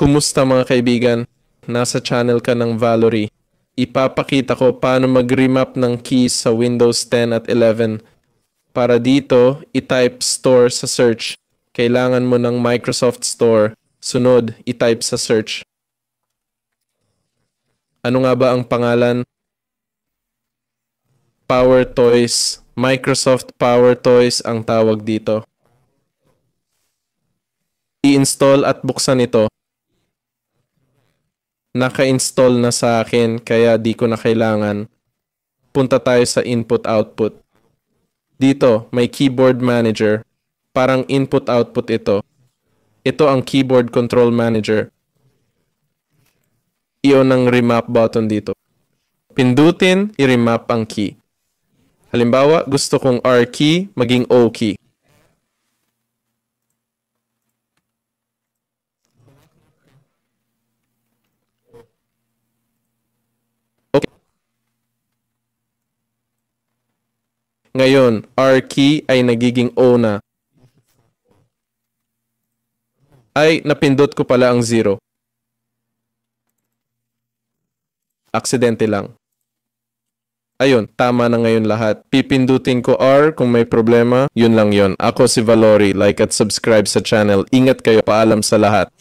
Kumusta mga kaibigan? Nasa channel ka ng Valory. Ipapakita ko paano mag-remap ng keys sa Windows 10 at 11. Para dito, i-type store sa search. Kailangan mo ng Microsoft Store. Sunod, i-type sa search. Ano nga ba ang pangalan? Power Toys. Microsoft Power Toys ang tawag dito. I-install at buksan ito. Naka-install na sa akin kaya di ko na kailangan. Punta tayo sa input-output. Dito, may keyboard manager. Parang input-output ito. Ito ang keyboard control manager. Iyon ang remap button dito. Pindutin, i-remap ang key. Halimbawa, gusto kong R key maging O key. Okay. Ngayon, R key ay nagiging O na. Ay, napindot ko pala ang 0. Aksidente lang. Ayun, tama na ngayon lahat. Pipindutin ko R kung may problema. Yun lang yun. Ako si Valory. Like at subscribe sa channel. Ingat kayo. Paalam sa lahat.